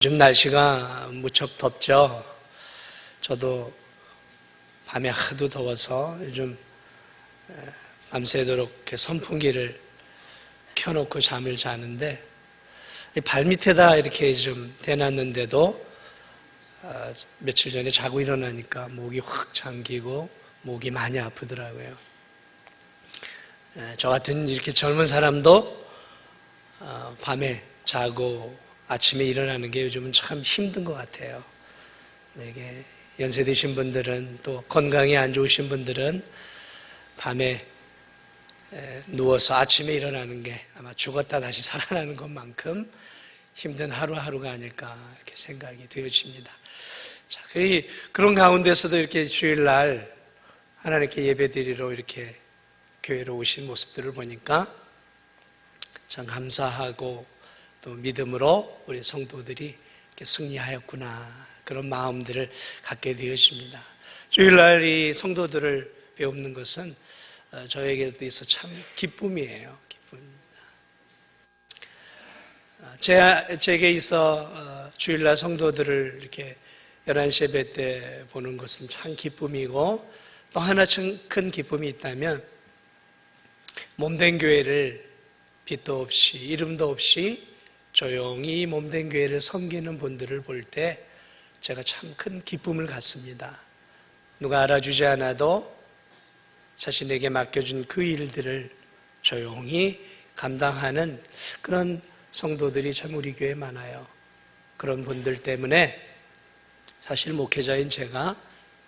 요즘 날씨가 무척 덥죠. 저도 밤에 하도 더워서 요즘 밤새도록 이렇게 선풍기를 켜놓고 잠을 자는데 발밑에다 이렇게 좀 대놨는데도 며칠 전에 자고 일어나니까 목이 확 잠기고 목이 많이 아프더라고요. 저 같은 이렇게 젊은 사람도 밤에 자고 아침에 일어나는 게 요즘은 참 힘든 것 같아요. 이게 연세 드신 분들은 또 건강이 안 좋으신 분들은 밤에 누워서 아침에 일어나는 게 아마 죽었다 다시 살아나는 것만큼 힘든 하루하루가 아닐까 이렇게 생각이 되어집니다. 자, 그런 가운데서도 이렇게 주일날 하나님께 예배드리러 이렇게 교회로 오신 모습들을 보니까 참 감사하고 또 믿음으로 우리 성도들이 이렇게 승리하였구나 그런 마음들을 갖게 되어집니다. 주일날 이 성도들을 배우는 것은 저에게도 있어 참 기쁨이에요. 기쁨입니다. 제게 있어 주일날 성도들을 이렇게 11시 예배 때 보는 것은 참 기쁨이고 또 하나 큰 기쁨이 있다면 몸된 교회를 빛도 없이 이름도 없이 조용히 몸된 교회를 섬기는 분들을 볼 때 제가 참 큰 기쁨을 갖습니다. 누가 알아주지 않아도 자신에게 맡겨준 그 일들을 조용히 감당하는 그런 성도들이 참 우리 교회에 많아요. 그런 분들 때문에 사실 목회자인 제가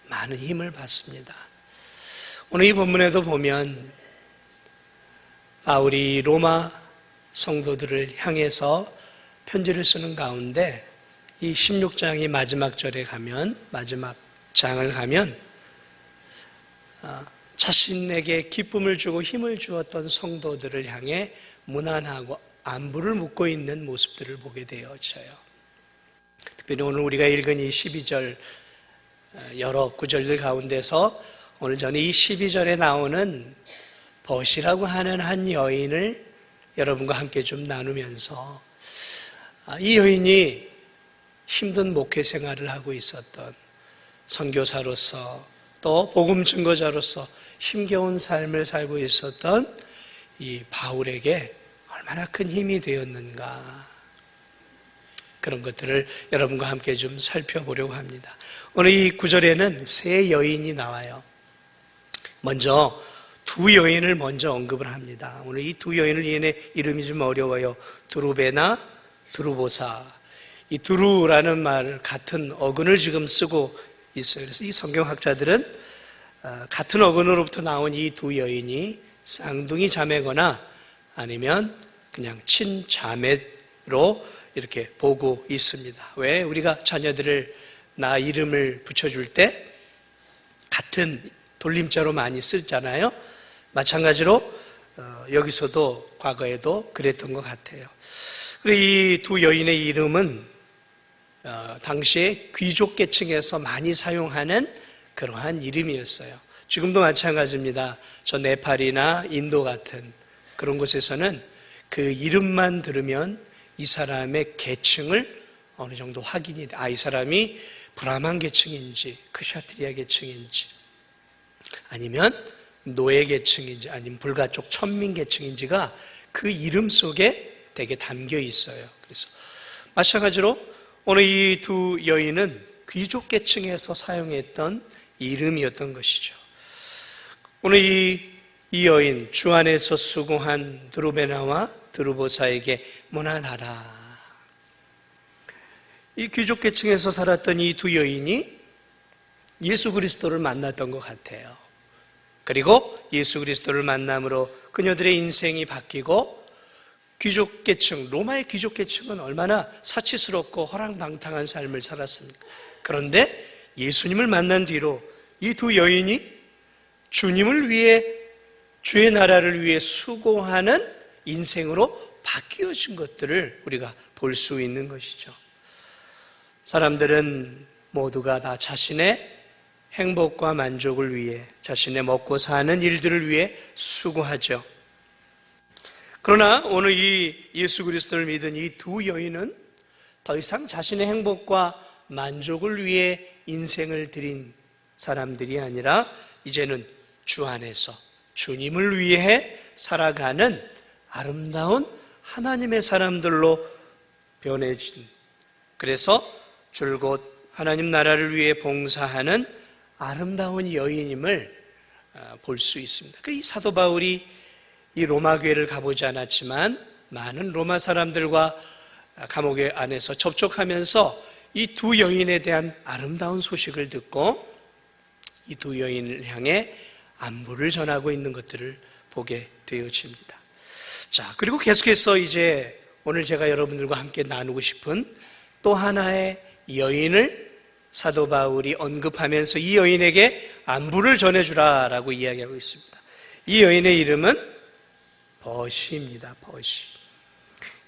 많은 힘을 받습니다. 오늘 이 본문에도 보면 바울이 로마 성도들을 향해서 편지를 쓰는 가운데 이 16장이 마지막 절에 가면 마지막 장을 가면 자신에게 기쁨을 주고 힘을 주었던 성도들을 향해 무난하고 안부를 묻고 있는 모습들을 보게 되어져요. 특별히 오늘 우리가 읽은 이 12절 여러 구절들 가운데서 오늘 저는 이 12절에 나오는 벗이라고 하는 한 여인을 여러분과 함께 좀 나누면서 이 여인이 힘든 목회 생활을 하고 있었던 선교사로서 또 복음 증거자로서 힘겨운 삶을 살고 있었던 이 바울에게 얼마나 큰 힘이 되었는가 그런 것들을 여러분과 함께 좀 살펴보려고 합니다. 오늘 이 구절에는 세 여인이 나와요. 먼저 두 여인을 먼저 언급을 합니다. 오늘 이 두 여인을 이름이 좀 어려워요. 두루베나 두루보사. 이 두루라는 말 같은 어근을 지금 쓰고 있어요. 그래서 이 성경학자들은 같은 어근으로부터 나온 이 두 여인이 쌍둥이 자매거나 아니면 그냥 친자매로 이렇게 보고 있습니다. 왜 우리가 자녀들을 나 이름을 붙여줄 때 같은 돌림자로 많이 쓰잖아요. 마찬가지로 여기서도 과거에도 그랬던 것 같아요. 그리고 이 두 여인의 이름은 당시에 귀족계층에서 많이 사용하는 그러한 이름이었어요. 지금도 마찬가지입니다. 저 네팔이나 인도 같은 그런 곳에서는 그 이름만 들으면 이 사람의 계층을 어느 정도 확인이 돼. 이 사람이 브라만 계층인지 크샤트리아 계층인지 아니면 노예 계층인지 아니면 불가촉 천민 계층인지가 그 이름 속에 되게 담겨 있어요. 그래서 마찬가지로 오늘 이 두 여인은 귀족 계층에서 사용했던 이름이었던 것이죠. 오늘 이 여인 주 안에서 수고한 두루베나와 두루보사에게 문안하라. 이 귀족 계층에서 살았던 이 두 여인이 예수 그리스도를 만났던 것 같아요. 그리고 예수 그리스도를 만남으로 그녀들의 인생이 바뀌고 귀족계층, 로마의 귀족계층은 얼마나 사치스럽고 허랑방탕한 삶을 살았습니까? 그런데 예수님을 만난 뒤로 이 두 여인이 주님을 위해 주의 나라를 위해 수고하는 인생으로 바뀌어진 것들을 우리가 볼 수 있는 것이죠. 사람들은 모두가 다 자신의 행복과 만족을 위해 자신의 먹고 사는 일들을 위해 수고하죠. 그러나 오늘 이 예수 그리스도를 믿은 이 두 여인은 더 이상 자신의 행복과 만족을 위해 인생을 드린 사람들이 아니라 이제는 주 안에서 주님을 위해 살아가는 아름다운 하나님의 사람들로 변해진, 그래서 줄곧 하나님 나라를 위해 봉사하는 아름다운 여인임을 볼 수 있습니다. 이 사도 바울이 이 로마 교회를 가보지 않았지만 많은 로마 사람들과 감옥 안에서 접촉하면서 이 두 여인에 대한 아름다운 소식을 듣고 이 두 여인을 향해 안부를 전하고 있는 것들을 보게 되어집니다. 자, 그리고 계속해서 이제 오늘 제가 여러분들과 함께 나누고 싶은 또 하나의 여인을 사도 바울이 언급하면서 이 여인에게 안부를 전해주라라고 이야기하고 있습니다. 이 여인의 이름은 버시입니다. 버시.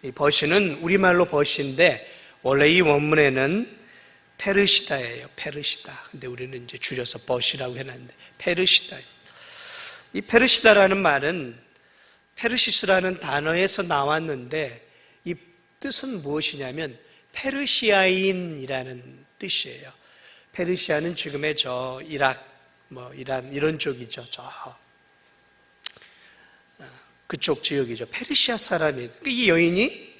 이 버시는 우리말로 버시인데 원래 이 원문에는 페르시다예요. 페르시다. 근데 우리는 이제 줄여서 버시라고 해놨는데 페르시다. 이 페르시다라는 말은 페르시스라는 단어에서 나왔는데 이 뜻은 무엇이냐면 페르시아인이라는 뜻이에요. 페르시아는 지금의 저 이란 이런 쪽이죠. 그쪽 지역이죠. 페르시아 사람이. 이 여인이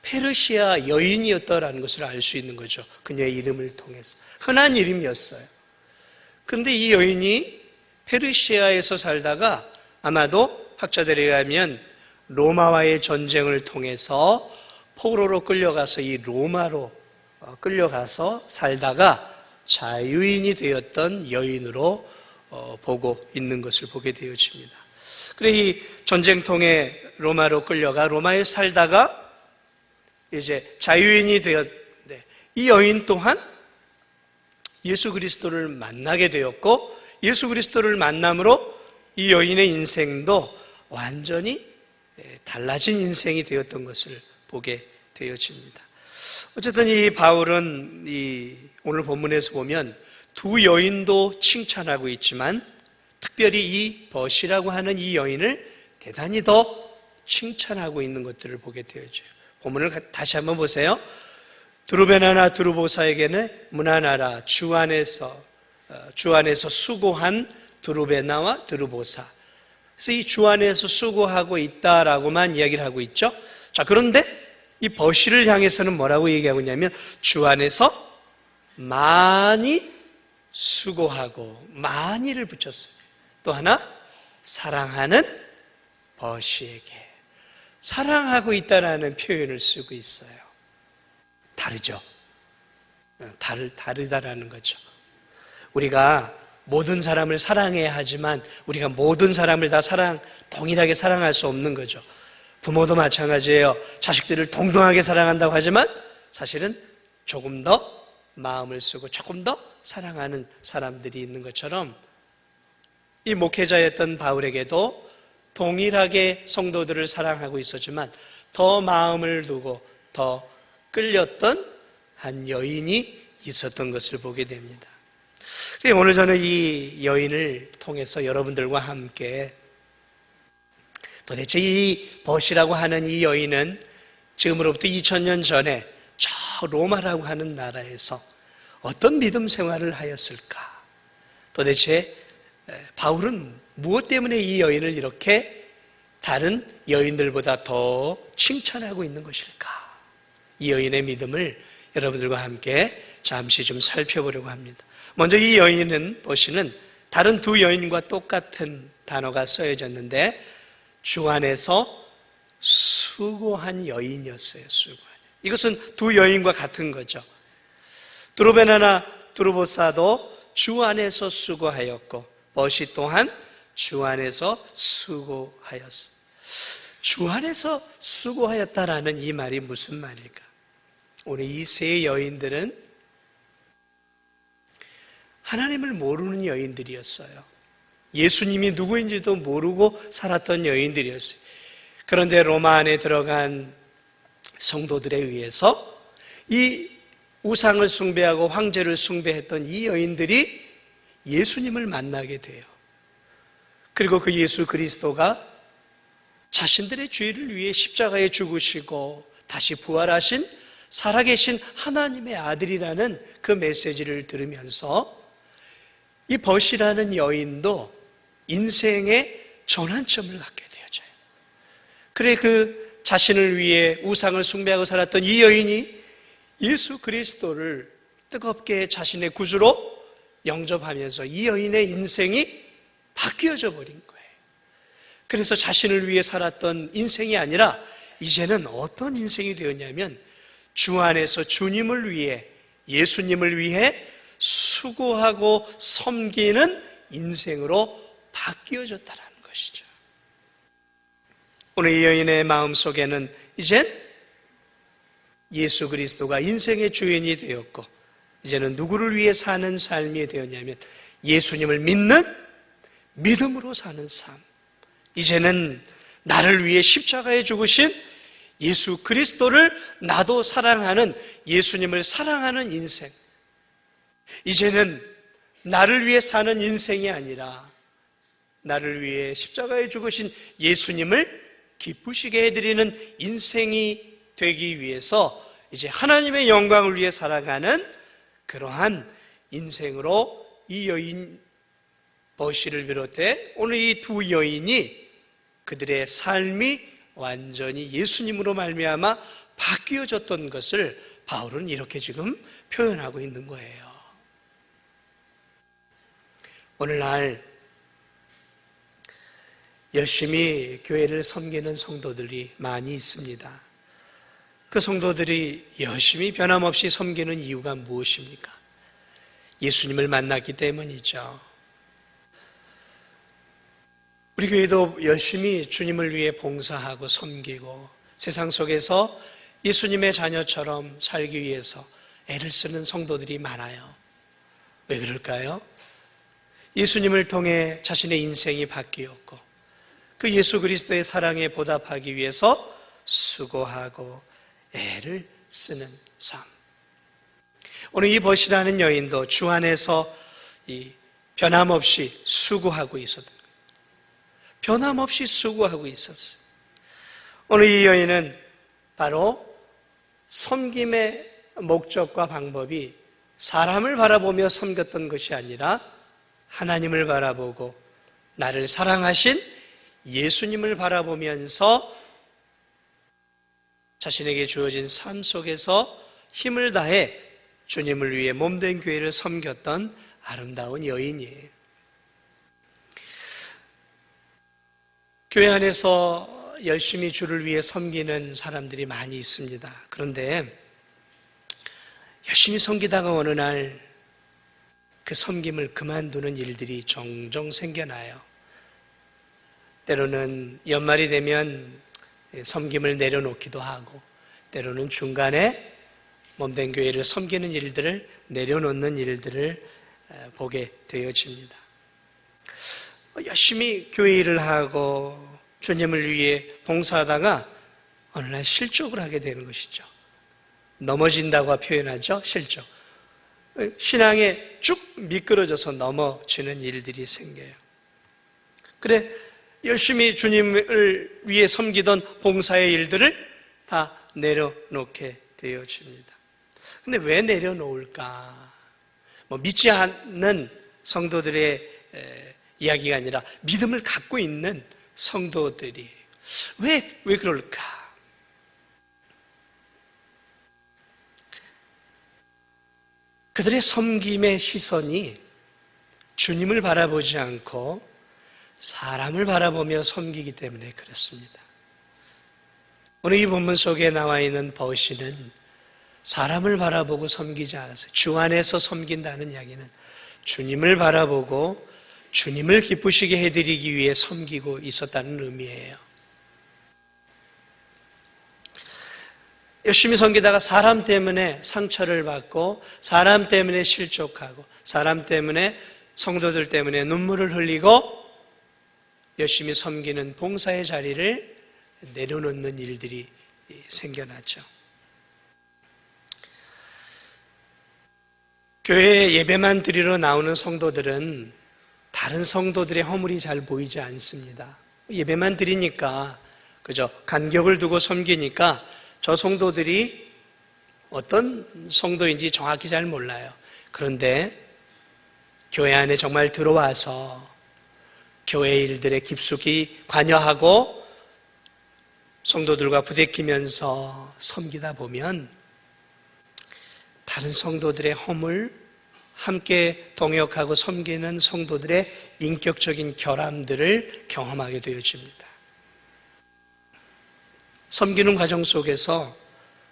페르시아 여인이었다라는 것을 알 수 있는 거죠. 그녀의 이름을 통해서. 흔한 이름이었어요. 그런데 이 여인이 페르시아에서 살다가 아마도 학자들에 의하면 로마와의 전쟁을 통해서 포로로 끌려가서 이 로마로 끌려가서 살다가 자유인이 되었던 여인으로 보고 있는 것을 보게 되어집니다. 그래 이 전쟁통에 로마로 끌려가 로마에 살다가 이제 자유인이 되었는데 이 여인 또한 예수 그리스도를 만나게 되었고 예수 그리스도를 만남으로 이 여인의 인생도 완전히 달라진 인생이 되었던 것을 보게 되어집니다. 어쨌든 이 바울은 오늘 본문에서 보면 두 여인도 칭찬하고 있지만 특별히 이 버시라고 하는 이 여인을 대단히 더 칭찬하고 있는 것들을 보게 되어져요. 본문을 다시 한번 보세요. 드루베나나 드루보사에게는 문안하라. 주 안에서 수고한 드루베나와 드루보사. 그래서 이 주 안에서 수고하고 있다라고만 이야기를 하고 있죠. 자, 그런데 이 버시를 향해서는 뭐라고 얘기하고 있냐면 주 안에서 많이 수고하고 많이를 붙였어요. 또 하나 다사랑하는 버시에게 사랑하고 있다라는 표현을 쓰고 있어요. 다르죠? 다르다라는 거죠. 우리가 모든 사람을 사랑해야 하지만 우리가 모든 사람을 다 동일하게 사랑할 수 없는 거죠. 부모도 마찬가지예요. 자식들을 동등하게 사랑한다고 하지만 사실은 조금 더 마음을 쓰고 조금 더 사랑하는 사람들이 있는 것처럼 이 목회자였던 바울에게도 동일하게 성도들을 사랑하고 있었지만 더 마음을 두고 더 끌렸던 한 여인이 있었던 것을 보게 됩니다. 오늘 저는 이 여인을 통해서 여러분들과 함께 도대체 이 버시라고 하는 이 여인은 지금으로부터 2000년 전에 저 로마라고 하는 나라에서 어떤 믿음 생활을 하였을까? 도대체 바울은 무엇 때문에 이 여인을 이렇게 다른 여인들보다 더 칭찬하고 있는 것일까? 이 여인의 믿음을 여러분들과 함께 잠시 좀 살펴보려고 합니다. 먼저 이 여인은 버시는 다른 두 여인과 똑같은 단어가 쓰여졌는데 주 안에서 수고한 여인이었어요. 수고한. 이것은 두 여인과 같은 거죠. 드루베나나 드루보사도 주 안에서 수고하였고 버시 또한 주 안에서 수고하였어. 주 안에서 수고하였다라는 이 말이 무슨 말일까? 오늘 이 세 여인들은 하나님을 모르는 여인들이었어요. 예수님이 누구인지도 모르고 살았던 여인들이었어요. 그런데 로마 안에 들어간 성도들에 의해서 이 우상을 숭배하고 황제를 숭배했던 이 여인들이 예수님을 만나게 돼요. 그리고 그 예수 그리스도가 자신들의 죄를 위해 십자가에 죽으시고 다시 부활하신 살아계신 하나님의 아들이라는 그 메시지를 들으면서 이 벗이라는 여인도 인생의 전환점을 갖게 되어져요. 그래 그 자신을 위해 우상을 숭배하고 살았던 이 여인이 예수 그리스도를 뜨겁게 자신의 구주로 영접하면서 이 여인의 인생이 바뀌어져 버린 거예요. 그래서 자신을 위해 살았던 인생이 아니라 이제는 어떤 인생이 되었냐면 주 안에서 주님을 위해, 예수님을 위해 수고하고 섬기는 인생으로 바뀌어졌다는 것이죠. 오늘 이 여인의 마음속에는 이젠 예수 그리스도가 인생의 주인이 되었고 이제는 누구를 위해 사는 삶이 되었냐면 예수님을 믿는 믿음으로 사는 삶. 이제는 나를 위해 십자가에 죽으신 예수 그리스도를 나도 사랑하는 예수님을 사랑하는 인생. 이제는 나를 위해 사는 인생이 아니라 나를 위해 십자가에 죽으신 예수님을 기쁘시게 해드리는 인생이 되기 위해서 이제 하나님의 영광을 위해 살아가는 그러한 인생으로 이 여인 버시를 비롯해 오늘 이 두 여인이 그들의 삶이 완전히 예수님으로 말미암아 바뀌어졌던 것을 바울은 이렇게 지금 표현하고 있는 거예요. 오늘날 열심히 교회를 섬기는 성도들이 많이 있습니다. 그 성도들이 열심히 변함없이 섬기는 이유가 무엇입니까? 예수님을 만났기 때문이죠. 우리 교회도 열심히 주님을 위해 봉사하고 섬기고 세상 속에서 예수님의 자녀처럼 살기 위해서 애를 쓰는 성도들이 많아요. 왜 그럴까요? 예수님을 통해 자신의 인생이 바뀌었고 그 예수 그리스도의 사랑에 보답하기 위해서 수고하고 애를 쓰는 삶. 오늘 이 벗이라는 여인도 주 안에서 변함없이 수고하고 있었던 거예요. 변함없이 수고하고 있었어요. 오늘 이 여인은 바로 섬김의 목적과 방법이 사람을 바라보며 섬겼던 것이 아니라 하나님을 바라보고 나를 사랑하신 예수님을 바라보면서 자신에게 주어진 삶 속에서 힘을 다해 주님을 위해 몸된 교회를 섬겼던 아름다운 여인이에요. 교회 안에서 열심히 주를 위해 섬기는 사람들이 많이 있습니다. 그런데 열심히 섬기다가 어느 날 그 섬김을 그만두는 일들이 종종 생겨나요. 때로는 연말이 되면 섬김을 내려놓기도 하고 때로는 중간에 몸된 교회를 섬기는 일들을 내려놓는 일들을 보게 되어집니다. 열심히 교회 일을 하고 주님을 위해 봉사하다가 어느 날 실족을 하게 되는 것이죠. 넘어진다고 표현하죠. 실족. 신앙에 쭉 미끄러져서 넘어지는 일들이 생겨요. 그래 열심히 주님을 위해 섬기던 봉사의 일들을 다 내려놓게 되어집니다. 근데 왜 내려놓을까? 믿지 않는 성도들의 이야기가 아니라 믿음을 갖고 있는 성도들이 왜 그럴까? 그들의 섬김의 시선이 주님을 바라보지 않고 사람을 바라보며 섬기기 때문에 그렇습니다. 오늘 이 본문 속에 나와 있는 버시는 사람을 바라보고 섬기지 않았어요. 주 안에서 섬긴다는 이야기는 주님을 바라보고 주님을 기쁘시게 해드리기 위해 섬기고 있었다는 의미예요. 열심히 섬기다가 사람 때문에 상처를 받고 사람 때문에 실족하고 사람 때문에 성도들 때문에 눈물을 흘리고 열심히 섬기는 봉사의 자리를 내려놓는 일들이 생겨났죠. 교회에 예배만 드리러 나오는 성도들은 다른 성도들의 허물이 잘 보이지 않습니다. 예배만 드리니까 그저 간격을 두고 섬기니까 저 성도들이 어떤 성도인지 정확히 잘 몰라요. 그런데 교회 안에 정말 들어와서 교회 일들에 깊숙이 관여하고 성도들과 부대끼면서 섬기다 보면 다른 성도들의 허물, 함께 동역하고 섬기는 성도들의 인격적인 결함들을 경험하게 되어집니다. 섬기는 과정 속에서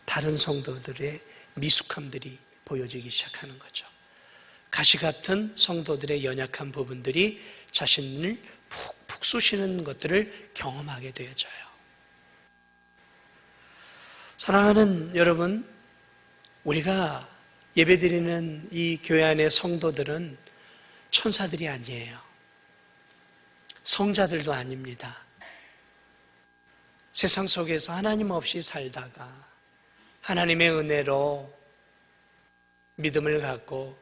다른 성도들의 미숙함들이 보여지기 시작하는 거죠. 가시 같은 성도들의 연약한 부분들이 자신을 푹푹 쑤시는 것들을 경험하게 되어져요. 사랑하는 여러분, 우리가 예배드리는 이 교회 안의 성도들은 천사들이 아니에요. 성자들도 아닙니다. 세상 속에서 하나님 없이 살다가 하나님의 은혜로 믿음을 갖고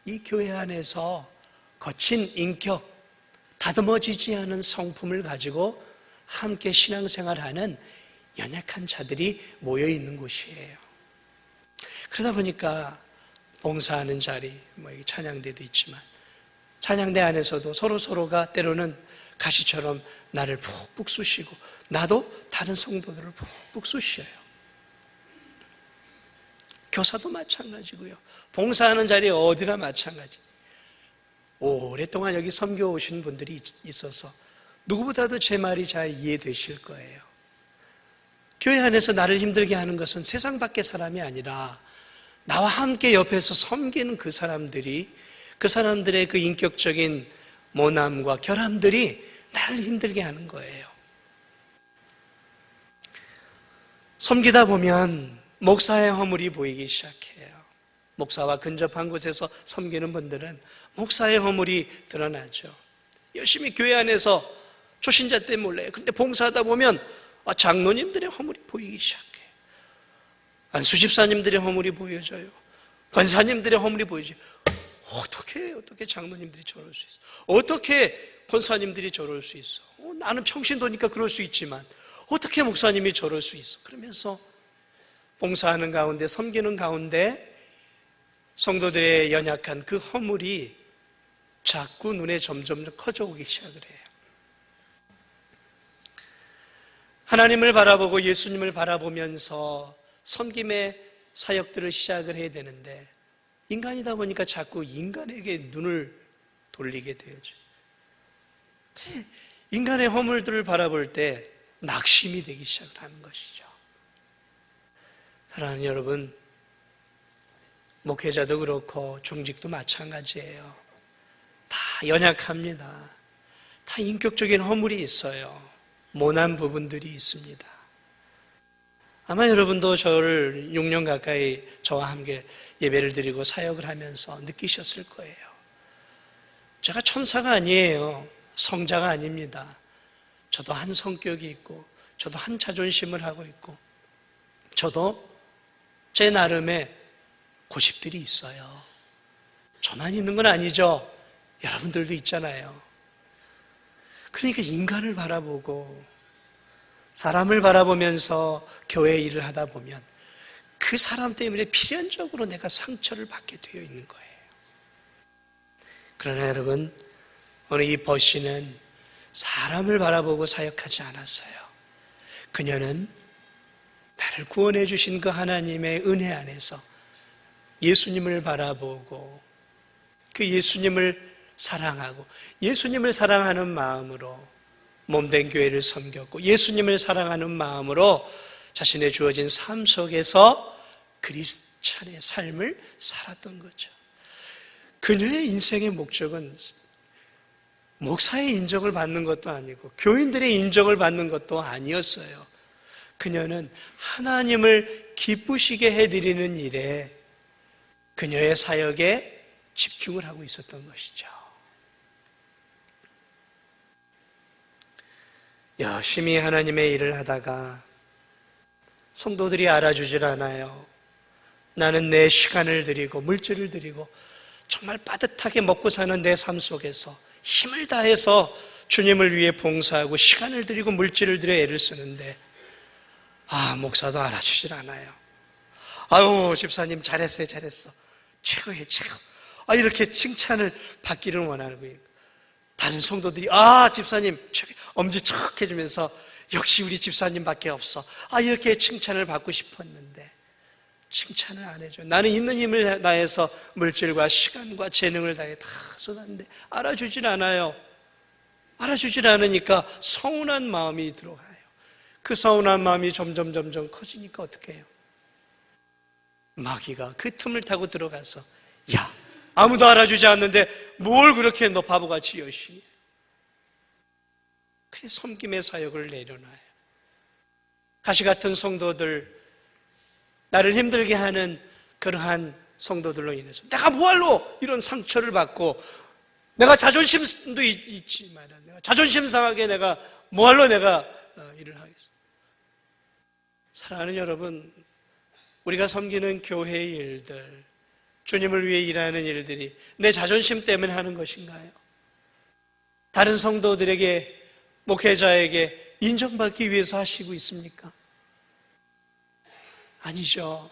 이 교회 안에서 거친 인격, 다듬어지지 않은 성품을 가지고 함께 신앙생활하는 연약한 자들이 모여 있는 곳이에요. 그러다 보니까 봉사하는 자리, 찬양대도 있지만 찬양대 안에서도 서로가 때로는 가시처럼 나를 푹푹 쑤시고 나도 다른 성도들을 푹푹 쑤셔요. 교사도 마찬가지고요. 봉사하는 자리에 어디나 마찬가지. 오랫동안 여기 섬겨 오신 분들이 있어서 누구보다도 제 말이 잘 이해되실 거예요. 교회 안에서 나를 힘들게 하는 것은 세상 밖의 사람이 아니라 나와 함께 옆에서 섬기는 그 사람들이, 그 사람들의 그 인격적인 모남과 결함들이 나를 힘들게 하는 거예요. 섬기다 보면 목사의 허물이 보이기 시작해요. 목사와 근접한 곳에서 섬기는 분들은 목사의 허물이 드러나죠. 열심히 교회 안에서 초신자 때 몰라요. 근데 봉사하다 보면 장로님들의 허물이 보이기 시작해요. 안수집사님들의 허물이 보여져요. 권사님들의 허물이 보여져요. 어떻게 장로님들이 저럴 수 있어? 어떻게 권사님들이 저럴 수 있어? 나는 평신도니까 그럴 수 있지만 어떻게 목사님이 저럴 수 있어? 그러면서 봉사하는 가운데, 섬기는 가운데 성도들의 연약한 그 허물이 자꾸 눈에 점점 커져오기 시작을 해요. 하나님을 바라보고 예수님을 바라보면서 섬김의 사역들을 시작을 해야 되는데 인간이다 보니까 자꾸 인간에게 눈을 돌리게 되어져. 인간의 허물들을 바라볼 때 낙심이 되기 시작을 하는 것이죠. 사랑하는 여러분, 목회자도 그렇고 중직도 마찬가지예요. 다 연약합니다. 다 인격적인 허물이 있어요. 모난 부분들이 있습니다. 아마 여러분도 저를 6년 가까이 저와 함께 예배를 드리고 사역을 하면서 느끼셨을 거예요. 제가 천사가 아니에요. 성자가 아닙니다. 저도 한 성격이 있고 저도 한 자존심을 하고 있고 저도 제 나름의 고집들이 있어요. 저만 있는 건 아니죠. 여러분들도 있잖아요. 그러니까 인간을 바라보고 사람을 바라보면서 교회 일을 하다 보면 그 사람 때문에 필연적으로 내가 상처를 받게 되어 있는 거예요. 그러나 여러분, 오늘 이 버시는 사람을 바라보고 사역하지 않았어요. 그녀는 나를 구원해 주신 그 하나님의 은혜 안에서 예수님을 바라보고 그 예수님을 사랑하고 예수님을 사랑하는 마음으로 몸된 교회를 섬겼고 예수님을 사랑하는 마음으로 자신의 주어진 삶 속에서 그리스찬의 삶을 살았던 거죠. 그녀의 인생의 목적은 목사의 인정을 받는 것도 아니고 교인들의 인정을 받는 것도 아니었어요. 그녀는 하나님을 기쁘시게 해드리는 일에 그녀의 사역에 집중을 하고 있었던 것이죠. 열심히 하나님의 일을 하다가 성도들이 알아주질 않아요. 나는 내 시간을 드리고 물질을 드리고 정말 빠듯하게 먹고 사는 내 삶 속에서 힘을 다해서 주님을 위해 봉사하고 시간을 드리고 물질을 들여 애를 쓰는데 목사도 알아주질 않아요. 아유, 집사님 잘했어요, 잘했어. 최고예요, 최고. 이렇게 칭찬을 받기를 원하는 거예요. 다른 성도들이 집사님 최고, 엄지척 해주면서 역시 우리 집사님밖에 없어. 이렇게 칭찬을 받고 싶었는데 칭찬을 안 해줘. 나는 있는 힘을 다해서 물질과 시간과 재능을 다해 다 쏟았는데 알아주질 않아요. 알아주질 않으니까 서운한 마음이 들어가요. 그 서운한 마음이 점점 커지니까 어떻게 해요? 마귀가 그 틈을 타고 들어가서 야, 아무도 알아주지 않는데 뭘 그렇게 너 바보같이 열심히 해? 그게 섬김의 사역을 내려놔요. 가시 같은 성도들, 나를 힘들게 하는 그러한 성도들로 인해서 내가 뭐할로 이런 상처를 받고, 내가 자존심도 있지만 내가 자존심 상하게 내가 뭐할로 내가 일을 하겠어. 사랑하는 여러분, 우리가 섬기는 교회의 일들, 주님을 위해 일하는 일들이 내 자존심 때문에 하는 것인가요? 다른 성도들에게, 목회자에게 인정받기 위해서 하시고 있습니까? 아니죠.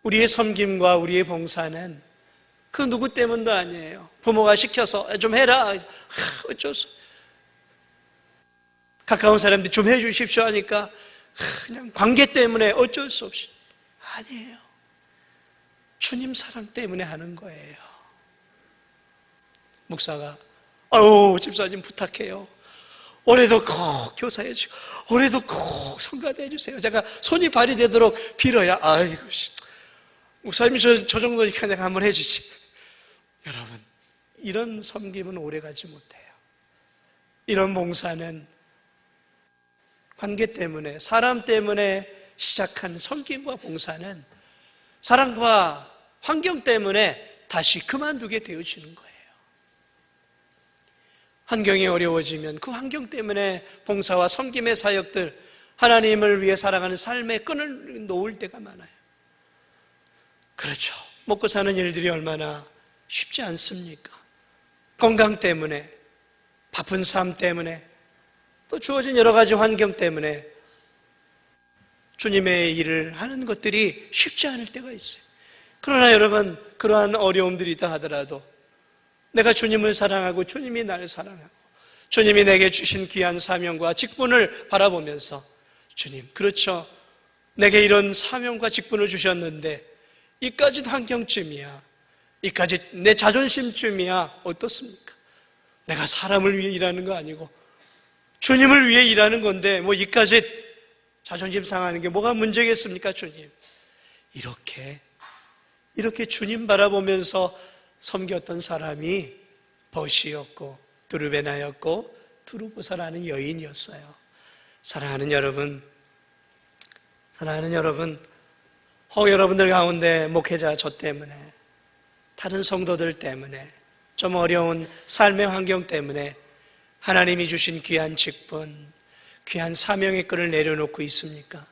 우리의 섬김과 우리의 봉사는 그 누구 때문도 아니에요. 부모가 시켜서 좀 해라. 어쩔 수. 가까운 사람들이 좀 해주십시오 하니까 그냥 관계 때문에 어쩔 수 없이. 아니에요. 주님 사랑 때문에 하는 거예요. 목사가 집사님 부탁해요. 올해도 꼭 교사해 주고 올해도 꼭 성가대 주세요. 제가 손이 발이 되도록 빌어야 목사님이 저 정도니까 내가 한번 해주지. 여러분, 이런 섬김은 오래가지 못해요. 이런 봉사는 관계 때문에, 사람 때문에 시작한 섬김과 봉사는 사랑과 환경 때문에 다시 그만두게 되어지는 거예요. 환경이 어려워지면 그 환경 때문에 봉사와 섬김의 사역들, 하나님을 위해 살아가는 삶의 끈을 놓을 때가 많아요. 그렇죠. 먹고 사는 일들이 얼마나 쉽지 않습니까? 건강 때문에, 바쁜 삶 때문에, 또 주어진 여러 가지 환경 때문에 주님의 일을 하는 것들이 쉽지 않을 때가 있어요. 그러나 여러분, 그러한 어려움들이 있다 하더라도 내가 주님을 사랑하고 주님이 나를 사랑하고 주님이 내게 주신 귀한 사명과 직분을 바라보면서, 주님, 그렇죠, 내게 이런 사명과 직분을 주셨는데 이까지 환경쯤이야, 이까지 내 자존심쯤이야, 어떻습니까? 내가 사람을 위해 일하는 거 아니고 주님을 위해 일하는 건데 이까지 자존심 상하는 게 뭐가 문제겠습니까? 주님, 이렇게 주님 바라보면서 섬겼던 사람이 버시였고 두르베나였고 두루보사라는 여인이었어요. 사랑하는 여러분, 여러분들 가운데 목회자 저 때문에, 다른 성도들 때문에, 좀 어려운 삶의 환경 때문에 하나님이 주신 귀한 직분, 귀한 사명의 끈을 내려놓고 있습니까?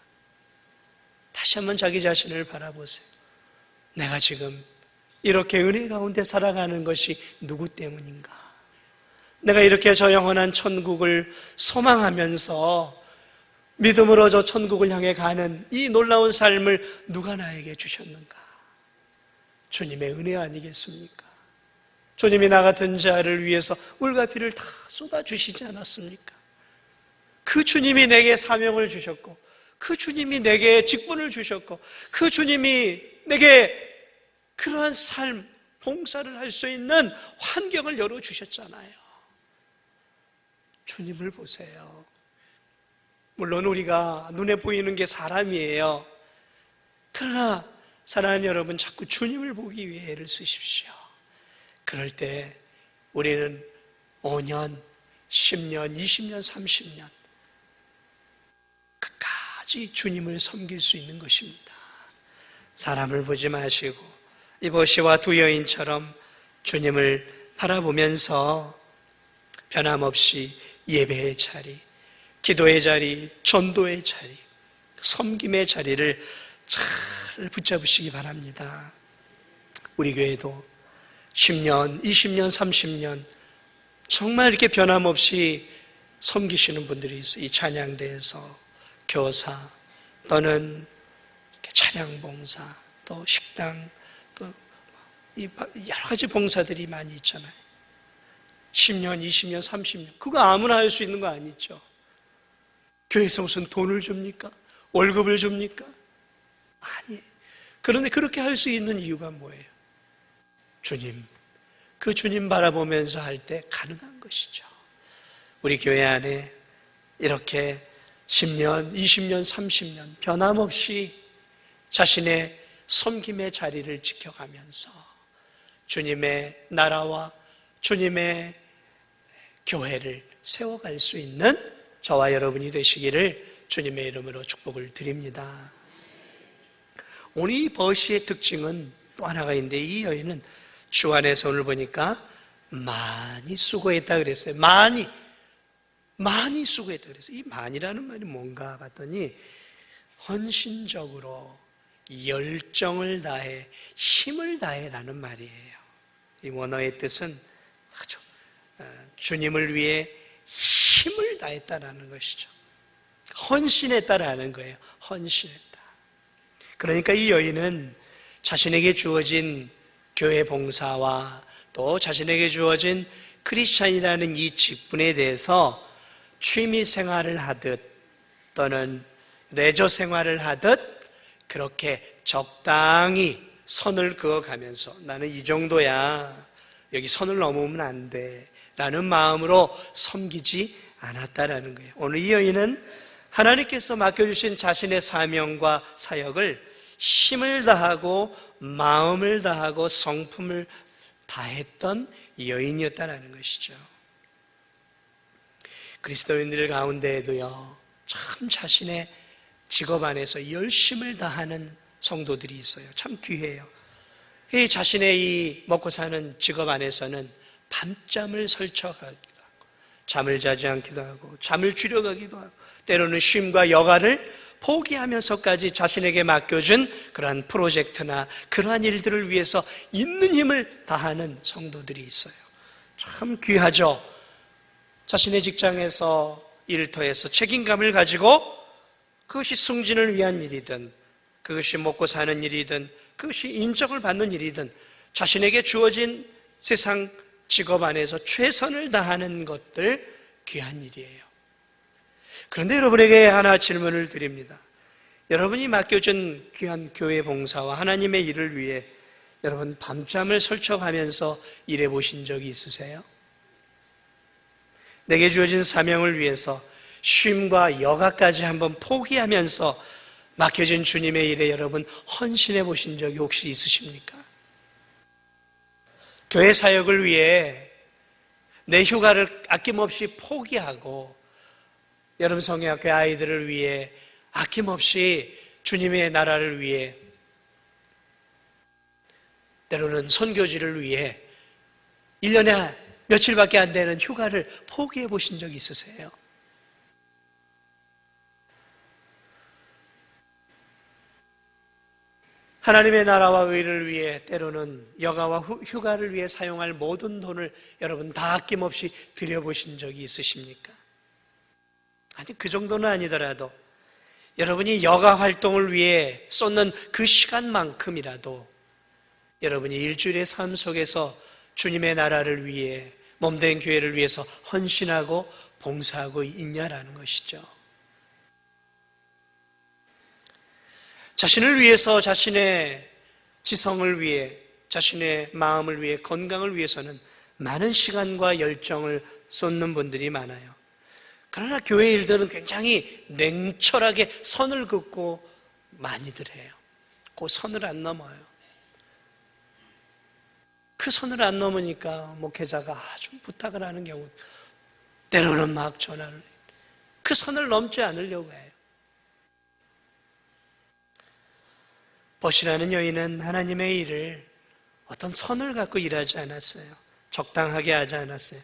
다시 한번 자기 자신을 바라보세요. 내가 지금 이렇게 은혜 가운데 살아가는 것이 누구 때문인가? 내가 이렇게 저 영원한 천국을 소망하면서 믿음으로 저 천국을 향해 가는 이 놀라운 삶을 누가 나에게 주셨는가? 주님의 은혜 아니겠습니까? 주님이 나 같은 자를 위해서 물과 피를 다 쏟아주시지 않았습니까? 그 주님이 내게 사명을 주셨고, 그 주님이 내게 직분을 주셨고, 그 주님이 내게 그러한 삶, 봉사를 할 수 있는 환경을 열어주셨잖아요. 주님을 보세요. 물론 우리가 눈에 보이는 게 사람이에요. 그러나 사랑하는 여러분, 자꾸 주님을 보기 위해 애를 쓰십시오. 그럴 때 우리는 5년, 10년, 20년, 30년 끝까지 주님을 섬길 수 있는 것입니다. 사람을 보지 마시고 이 버시와 두 여인처럼 주님을 바라보면서 변함없이 예배의 자리, 기도의 자리, 전도의 자리, 섬김의 자리를 잘 붙잡으시기 바랍니다. 우리 교회도 10년, 20년, 30년 정말 이렇게 변함없이 섬기시는 분들이 있어요. 이 찬양대에서 교사 또는 차량 봉사, 또 식당, 또 여러 가지 봉사들이 많이 있잖아요. 10년, 20년, 30년. 그거 아무나 할 수 있는 거 아니죠. 교회에서 무슨 돈을 줍니까? 월급을 줍니까? 아니에요. 그런데 그렇게 할 수 있는 이유가 뭐예요? 주님, 그 주님 바라보면서 할 때 가능한 것이죠. 우리 교회 안에 이렇게 10년, 20년, 30년 변함없이 자신의 섬김의 자리를 지켜가면서 주님의 나라와 주님의 교회를 세워갈 수 있는 저와 여러분이 되시기를 주님의 이름으로 축복을 드립니다. 오늘 이 버시의 특징은 또 하나가 있는데, 이 여인은 주 안에서 오늘 보니까 많이 수고했다 그랬어요. 많이 수고했다 그랬어요. 이 많이라는 말이 뭔가 봤더니 헌신적으로 열정을 다해 힘을 다해라는 말이에요. 이 원어의 뜻은 아주 주님을 위해 힘을 다했다라는 것이죠. 헌신했다라는 거예요. 헌신했다. 그러니까 이 여인은 자신에게 주어진 교회 봉사와 또 자신에게 주어진 크리스찬이라는 이 직분에 대해서 취미 생활을 하듯 또는 레저 생활을 하듯 그렇게 적당히 선을 그어가면서 나는 이 정도야, 여기 선을 넘으면 안 돼 라는 마음으로 섬기지 않았다라는 거예요. 오늘 이 여인은 하나님께서 맡겨주신 자신의 사명과 사역을 힘을 다하고 마음을 다하고 성품을 다했던 여인이었다라는 것이죠. 그리스도인들 가운데에도요, 참 자신의 직업 안에서 열심을 다하는 성도들이 있어요. 참 귀해요. 이 자신의 이 먹고 사는 직업 안에서는 밤잠을 설쳐가기도 하고 잠을 자지 않기도 하고 잠을 줄여가기도 하고 때로는 쉼과 여가를 포기하면서까지 자신에게 맡겨준 그러한 프로젝트나 그러한 일들을 위해서 있는 힘을 다하는 성도들이 있어요. 참 귀하죠. 자신의 직장에서 일터에서 책임감을 가지고 그것이 승진을 위한 일이든 그것이 먹고 사는 일이든 그것이 인정을 받는 일이든 자신에게 주어진 세상 직업 안에서 최선을 다하는 것들 귀한 일이에요. 그런데 여러분에게 하나 질문을 드립니다. 여러분이 맡겨준 귀한 교회 봉사와 하나님의 일을 위해 여러분 밤잠을 설쳐가면서 일해 보신 적이 있으세요? 내게 주어진 사명을 위해서 쉼과 여가까지 한번 포기하면서 맡겨진 주님의 일에 여러분 헌신해 보신 적이 혹시 있으십니까? 교회 사역을 위해 내 휴가를 아낌없이 포기하고 여러분 성경학교 아이들을 위해 아낌없이 주님의 나라를 위해 때로는 선교지를 위해 1년에 며칠밖에 안 되는 휴가를 포기해 보신 적이 있으세요? 하나님의 나라와 의를 위해 때로는 여가와 휴가를 위해 사용할 모든 돈을 여러분 다 아낌없이 들여보신 적이 있으십니까? 아니 그 정도는 아니더라도 여러분이 여가 활동을 위해 쏟는 그 시간만큼이라도 여러분이 일주일의 삶 속에서 주님의 나라를 위해 몸된 교회를 위해서 헌신하고 봉사하고 있냐라는 것이죠. 자신을 위해서, 자신의 지성을 위해, 자신의 마음을 위해, 건강을 위해서는 많은 시간과 열정을 쏟는 분들이 많아요. 그러나 교회 일들은 굉장히 냉철하게 선을 긋고 많이들 해요. 그 선을 안 넘어요. 그 선을 안 넘으니까 목회자가 좀 부탁을 하는 경우, 때로는 막 전화를 해요. 그 선을 넘지 않으려고 해요. 버시라는 여인은 하나님의 일을 어떤 선을 갖고 일하지 않았어요. 적당하게 하지 않았어요.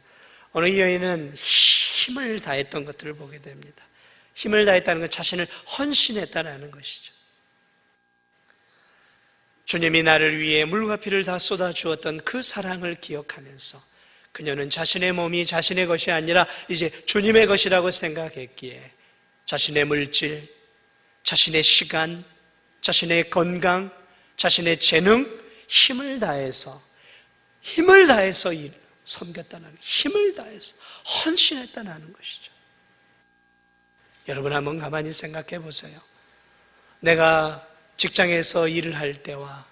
오늘 이 여인은 힘을 다했던 것들을 보게 됩니다. 힘을 다했다는 건 자신을 헌신했다는 것이죠. 주님이 나를 위해 물과 피를 다 쏟아주었던 그 사랑을 기억하면서 그녀는 자신의 몸이 자신의 것이 아니라 이제 주님의 것이라고 생각했기에 자신의 물질, 자신의 시간, 자신의 건강, 자신의 재능, 힘을 다해서 섬겼다는, 힘을 다해서 헌신했다는 것이죠. 여러분 한번 가만히 생각해 보세요. 내가 직장에서 일을 할 때와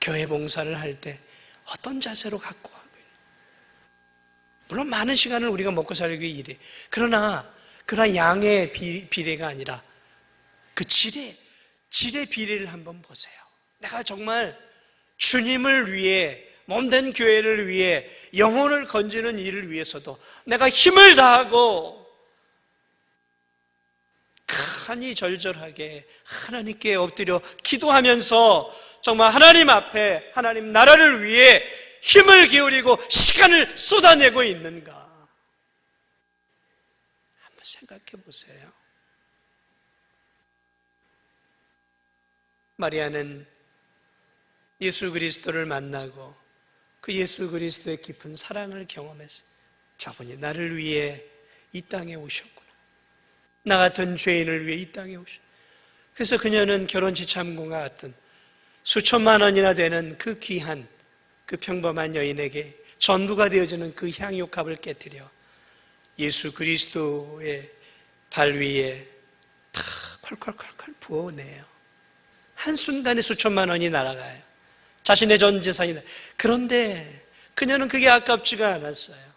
교회 봉사를 할 때 어떤 자세로 갖고 가고 있는, 물론 많은 시간을 우리가 먹고 살기 위해 일해. 그러나 양의 비례가 아니라 그 질의 비례를 한번 보세요. 내가 정말 주님을 위해, 몸된 교회를 위해, 영혼을 건지는 일을 위해서도 내가 힘을 다하고 간이 절절하게 하나님께 엎드려 기도하면서 정말 하나님 앞에, 하나님 나라를 위해 힘을 기울이고 시간을 쏟아내고 있는가? 한번 생각해 보세요. 마리아는 예수 그리스도를 만나고 그 예수 그리스도의 깊은 사랑을 경험했어요. 저분이 나를 위해 이 땅에 오셨구나. 나 같은 죄인을 위해 이 땅에 오셨구나. 그래서 그녀는 결혼치 참고와 같은 수천만 원이나 되는 그 귀한, 그 평범한 여인에게 전부가 되어지는 그 향유값을 깨뜨려 예수 그리스도의 발 위에 다 콸콸콸콸 부어내요. 한순간에 수천만 원이 날아가요. 자신의 전 재산이. 그런데 그녀는 그게 아깝지가 않았어요.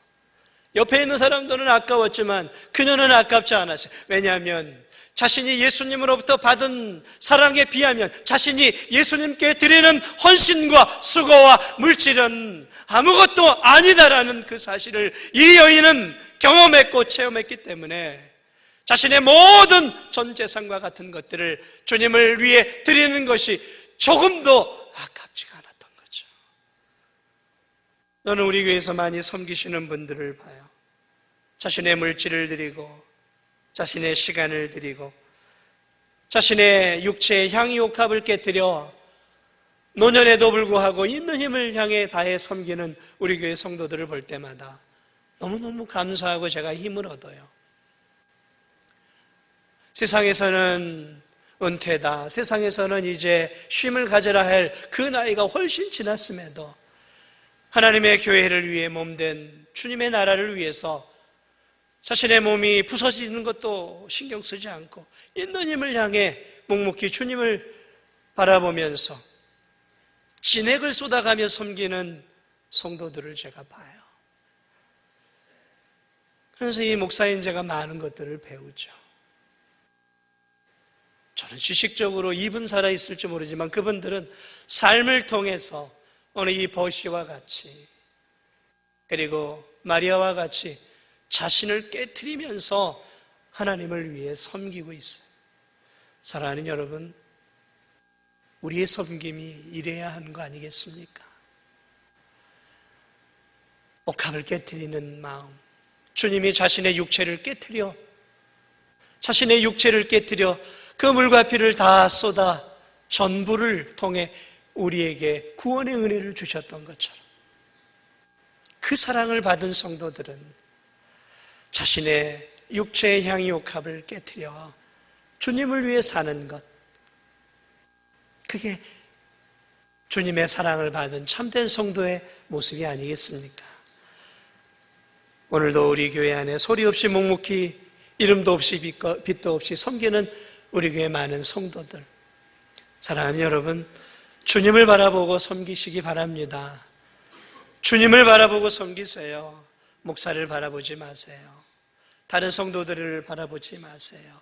옆에 있는 사람들은 아까웠지만 그녀는 아깝지 않았어요. 왜냐하면 자신이 예수님으로부터 받은 사랑에 비하면 자신이 예수님께 드리는 헌신과 수고와 물질은 아무것도 아니다라는 그 사실을 이 여인은 경험했고 체험했기 때문에 자신의 모든 전 재산과 같은 것들을 주님을 위해 드리는 것이 조금도 아깝지가 않았던 거죠. 저는 우리 교회에서 많이 섬기시는 분들을 봐요. 자신의 물질을 드리고 자신의 시간을 드리고 자신의 육체의 향유옥합을 깨뜨려 노년에도 불구하고 있는 힘을 향해 다해 섬기는 우리 교회 성도들을 볼 때마다 너무너무 감사하고 제가 힘을 얻어요. 세상에서는 은퇴다, 세상에서는 이제 쉼을 가져라 할 그 나이가 훨씬 지났음에도 하나님의 교회를 위해 몸된 주님의 나라를 위해서 자신의 몸이 부서지는 것도 신경 쓰지 않고 있는 힘을 향해 묵묵히 주님을 바라보면서 진액을 쏟아가며 섬기는 성도들을 제가 봐요. 그래서 이 목사인 제가 많은 것들을 배우죠. 저는 지식적으로 입은 살아있을지 모르지만 그분들은 삶을 통해서 오늘 이 버시와 같이 그리고 마리아와 같이 자신을 깨트리면서 하나님을 위해 섬기고 있어요. 사랑하는 여러분, 우리의 섬김이 이래야 하는 거 아니겠습니까? 옥합을 깨트리는 마음, 주님이 자신의 육체를 깨트려 그 물과 피를 다 쏟아 전부를 통해 우리에게 구원의 은혜를 주셨던 것처럼 그 사랑을 받은 성도들은 자신의 육체의 향유옥합을 깨트려 주님을 위해 사는 것, 그게 주님의 사랑을 받은 참된 성도의 모습이 아니겠습니까? 오늘도 우리 교회 안에 소리 없이 묵묵히 이름도 없이 빛도 없이 섬기는 우리 교회 많은 성도들, 사랑하는 여러분, 주님을 바라보고 섬기시기 바랍니다. 주님을 바라보고 섬기세요. 목사를 바라보지 마세요. 다른 성도들을 바라보지 마세요.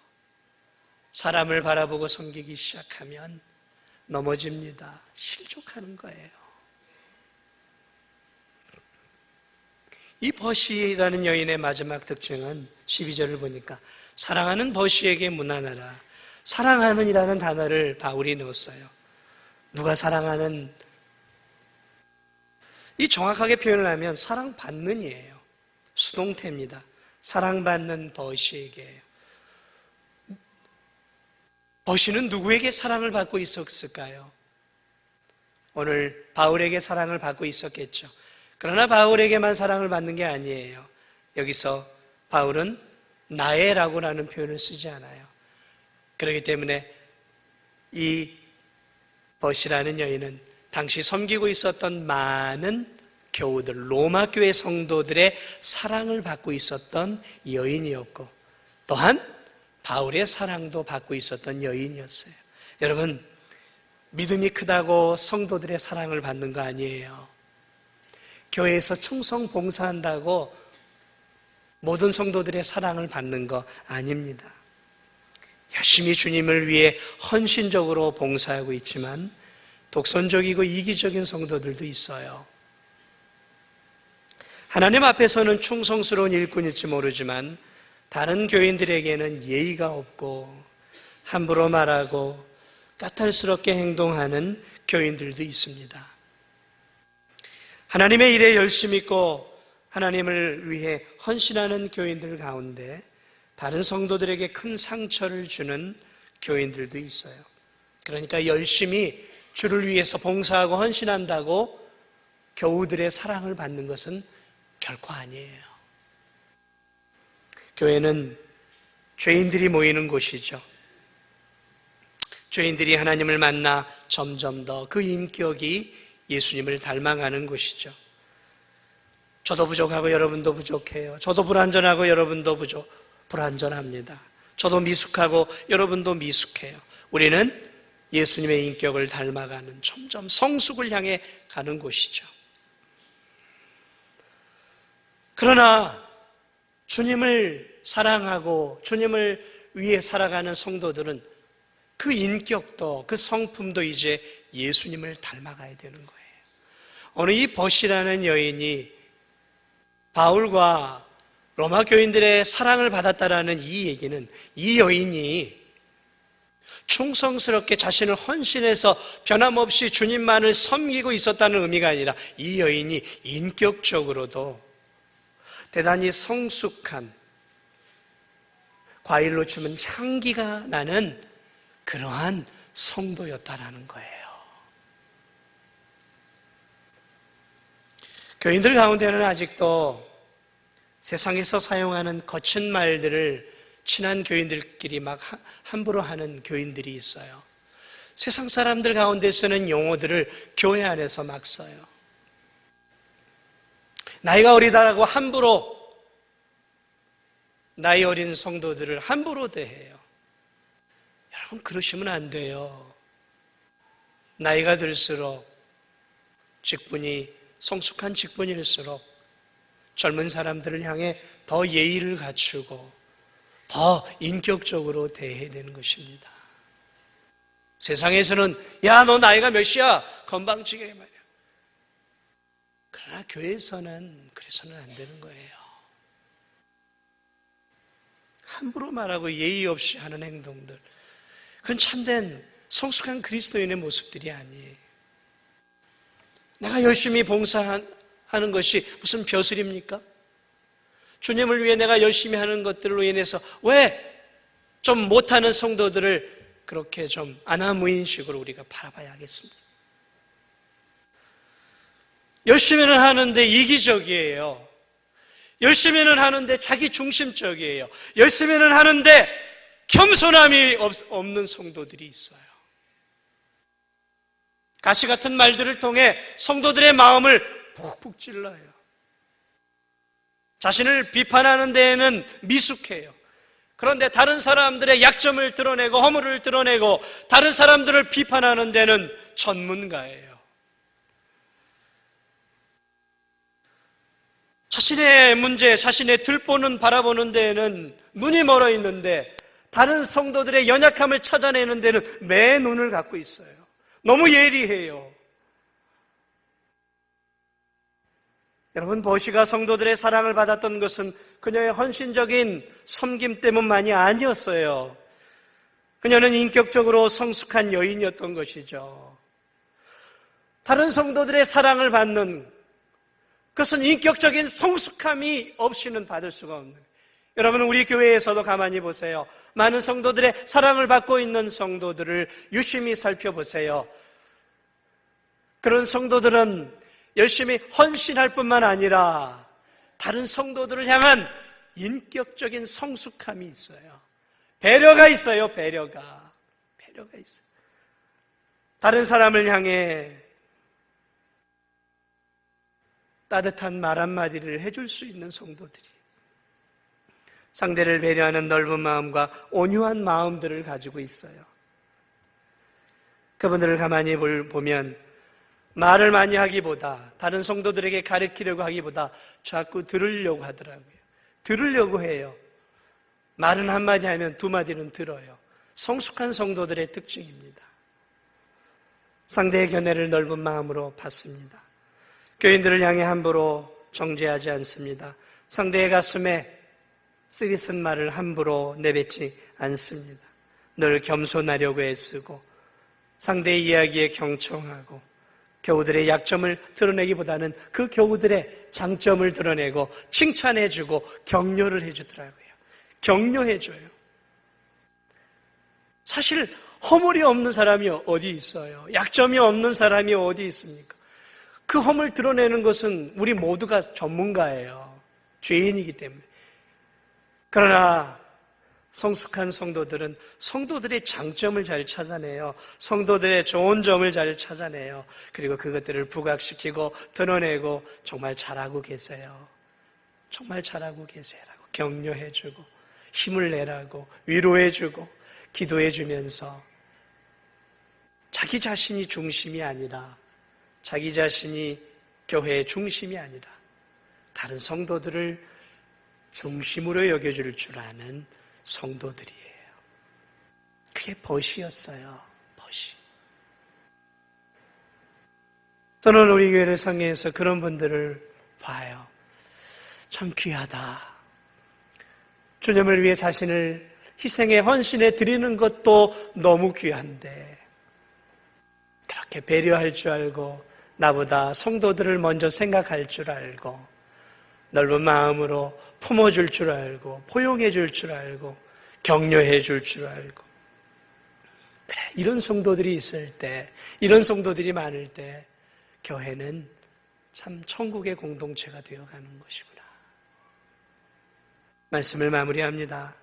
사람을 바라보고 섬기기 시작하면 넘어집니다. 실족하는 거예요. 이 버시라는 여인의 마지막 특징은 12절을 보니까 사랑하는 버시에게 문안하라. 사랑하는이라는 단어를 바울이 넣었어요. 누가 사랑하는, 이 정확하게 표현을 하면 사랑받는이에요. 수동태입니다. 사랑받는 버시에게. 버시는 누구에게 사랑을 받고 있었을까요? 오늘 바울에게 사랑을 받고 있었겠죠. 그러나 바울에게만 사랑을 받는 게 아니에요. 여기서 바울은 나의라고라는 표현을 쓰지 않아요. 그렇기 때문에 이 벗이라는 여인은 당시 섬기고 있었던 많은 교우들, 로마 교회 성도들의 사랑을 받고 있었던 여인이었고, 또한 바울의 사랑도 받고 있었던 여인이었어요. 여러분, 믿음이 크다고 성도들의 사랑을 받는 거 아니에요. 교회에서 충성 봉사한다고 모든 성도들의 사랑을 받는 거 아닙니다. 열심히 주님을 위해 헌신적으로 봉사하고 있지만 독선적이고 이기적인 성도들도 있어요. 하나님 앞에서는 충성스러운 일꾼일지 모르지만 다른 교인들에게는 예의가 없고 함부로 말하고 까탈스럽게 행동하는 교인들도 있습니다. 하나님의 일에 열심히 있고 하나님을 위해 헌신하는 교인들 가운데 다른 성도들에게 큰 상처를 주는 교인들도 있어요. 그러니까 열심히 주를 위해서 봉사하고 헌신한다고 교우들의 사랑을 받는 것은 결코 아니에요. 교회는 죄인들이 모이는 곳이죠. 죄인들이 하나님을 만나 점점 더 그 인격이 예수님을 닮아가는 곳이죠. 저도 부족하고 여러분도 부족해요. 저도 불완전하고 여러분도 불완전합니다. 저도 미숙하고 여러분도 미숙해요. 우리는 예수님의 인격을 닮아가는 점점 성숙을 향해 가는 곳이죠. 그러나 주님을 사랑하고 주님을 위해 살아가는 성도들은 그 인격도 그 성품도 이제 예수님을 닮아가야 되는 거예요. 오늘 이 벗이라는 여인이 바울과 로마 교인들의 사랑을 받았다라는 이 얘기는 이 여인이 충성스럽게 자신을 헌신해서 변함없이 주님만을 섬기고 있었다는 의미가 아니라 이 여인이 인격적으로도 대단히 성숙한, 과일로 치면 향기가 나는 그러한 성도였다라는 거예요. 교인들 가운데는 아직도 세상에서 사용하는 거친 말들을 친한 교인들끼리 막 함부로 하는 교인들이 있어요. 세상 사람들 가운데 쓰는 용어들을 교회 안에서 막 써요. 나이가 어리다라고 함부로 나이 어린 성도들을 함부로 대해요. 여러분, 그러시면 안 돼요. 나이가 들수록 직분이 성숙한 직분일수록 젊은 사람들을 향해 더 예의를 갖추고 더 인격적으로 대해야 되는 것입니다. 세상에서는 야, 너 나이가 몇이야? 건방지게 말이야. 그러나 교회에서는 그래서는 안 되는 거예요. 함부로 말하고 예의 없이 하는 행동들, 그건 참된 성숙한 그리스도인의 모습들이 아니에요. 내가 열심히 봉사하는 것이 무슨 벼슬입니까? 주님을 위해 내가 열심히 하는 것들로 인해서 왜 좀 못하는 성도들을 그렇게 좀 아나무인식으로 우리가 바라봐야 하겠습니다. 열심히는 하는데 이기적이에요. 열심히는 하는데 자기 중심적이에요. 열심히는 하는데 겸손함이 없는 성도들이 있어요. 가시 같은 말들을 통해 성도들의 마음을 푹푹 찔러요. 자신을 비판하는 데에는 미숙해요. 그런데 다른 사람들의 약점을 드러내고 허물을 드러내고 다른 사람들을 비판하는 데는 전문가예요. 자신의 문제, 자신의 들보는 바라보는 데에는 눈이 멀어 있는데 다른 성도들의 연약함을 찾아내는 데는 매 눈을 갖고 있어요. 너무 예리해요. 여러분, 보시가 성도들의 사랑을 받았던 것은 그녀의 헌신적인 섬김 때문만이 아니었어요. 그녀는 인격적으로 성숙한 여인이었던 것이죠. 다른 성도들의 사랑을 받는 그것은 인격적인 성숙함이 없이는 받을 수가 없는 거예요. 여러분, 우리 교회에서도 가만히 보세요. 많은 성도들의 사랑을 받고 있는 성도들을 유심히 살펴보세요. 그런 성도들은 열심히 헌신할 뿐만 아니라 다른 성도들을 향한 인격적인 성숙함이 있어요. 배려가 있어요. 배려가 있어요. 다른 사람을 향해 따뜻한 말 한마디를 해줄 수 있는 성도들이, 상대를 배려하는 넓은 마음과 온유한 마음들을 가지고 있어요. 그분들을 가만히 보면 말을 많이 하기보다, 다른 성도들에게 가르치려고 하기보다 자꾸 들으려고 하더라고요. 들으려고 해요. 말은 한마디 하면 두 마디는 들어요. 성숙한 성도들의 특징입니다. 상대의 견해를 넓은 마음으로 받습니다. 교인들을 향해 함부로 정죄하지 않습니다. 상대의 가슴에 쓰리쓴 말을 함부로 내뱉지 않습니다. 늘 겸손하려고 애쓰고 상대의 이야기에 경청하고 교우들의 약점을 드러내기보다는 그 교우들의 장점을 드러내고 칭찬해주고 격려를 해주더라고요. 격려해줘요. 사실 허물이 없는 사람이 어디 있어요? 약점이 없는 사람이 어디 있습니까? 그 허물 드러내는 것은 우리 모두가 전문가예요. 죄인이기 때문에. 그러나 성숙한 성도들은 성도들의 장점을 잘 찾아내요. 성도들의 좋은 점을 잘 찾아내요. 그리고 그것들을 부각시키고 드러내고 정말 잘하고 계세요. 정말 잘하고 계세요라고 격려해주고 힘을 내라고 위로해주고 기도해주면서 자기 자신이 중심이 아니라, 자기 자신이 교회의 중심이 아니라 다른 성도들을 중심으로 여겨줄 줄 아는 성도들이에요. 그게 벗이었어요. 벗이. 저는 우리 교회를 상해에서 그런 분들을 봐요. 참 귀하다. 주님을 위해 자신을 희생에 헌신해 드리는 것도 너무 귀한데 그렇게 배려할 줄 알고 나보다 성도들을 먼저 생각할 줄 알고 넓은 마음으로 품어줄 줄 알고 포용해 줄 줄 알고 격려해 줄 줄 알고, 그래, 이런 성도들이 있을 때, 이런 성도들이 많을 때 교회는 참 천국의 공동체가 되어가는 것이구나. 말씀을 마무리합니다.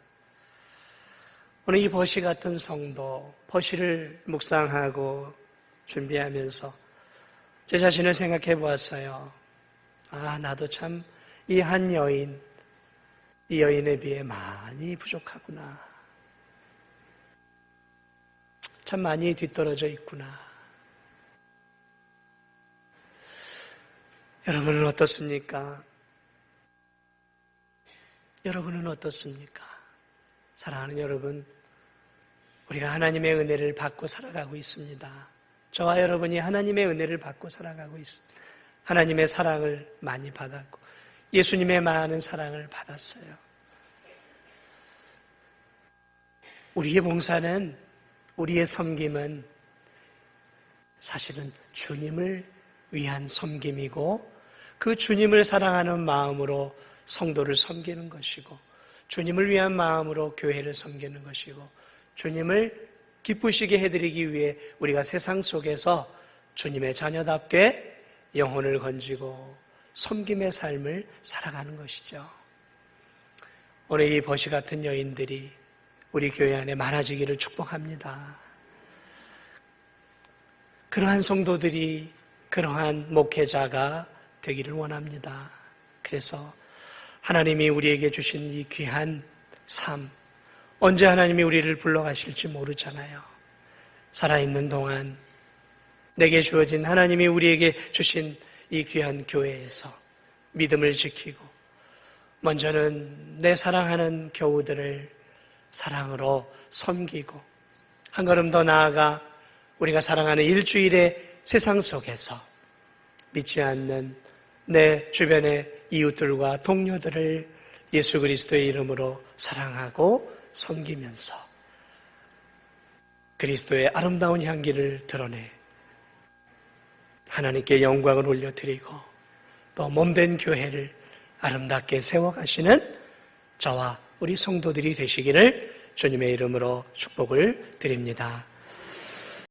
오늘 이 버시 같은 성도, 버시를 묵상하고 준비하면서 제 자신을 생각해 보았어요. 아, 나도 참 이 한 여인, 이 여인에 비해 많이 부족하구나. 참 많이 뒤떨어져 있구나. 여러분은 어떻습니까? 여러분은 어떻습니까? 사랑하는 여러분, 우리가 하나님의 은혜를 받고 살아가고 있습니다. 저와 여러분이 하나님의 은혜를 받고 살아가고 있습니다. 하나님의 사랑을 많이 받았고 예수님의 많은 사랑을 받았어요. 우리의 봉사는, 우리의 섬김은 사실은 주님을 위한 섬김이고 그 주님을 사랑하는 마음으로 성도를 섬기는 것이고 주님을 위한 마음으로 교회를 섬기는 것이고 주님을 기쁘시게 해드리기 위해 우리가 세상 속에서 주님의 자녀답게 영혼을 건지고 섬김의 삶을 살아가는 것이죠. 오늘 이 버시 같은 여인들이 우리 교회 안에 많아지기를 축복합니다. 그러한 성도들이, 그러한 목회자가 되기를 원합니다. 그래서 하나님이 우리에게 주신 이 귀한 삶, 언제 하나님이 우리를 불러가실지 모르잖아요. 살아있는 동안 내게 주어진, 하나님이 우리에게 주신 이 귀한 교회에서 믿음을 지키고 먼저는 내 사랑하는 교우들을 사랑으로 섬기고 한 걸음 더 나아가 우리가 사랑하는 일주일의 세상 속에서 믿지 않는 내 주변의 이웃들과 동료들을 예수 그리스도의 이름으로 사랑하고 섬기면서 그리스도의 아름다운 향기를 드러내 하나님께 영광을 올려드리고 또 몸된 교회를 아름답게 세워가시는 저와 우리 성도들이 되시기를 주님의 이름으로 축복을 드립니다.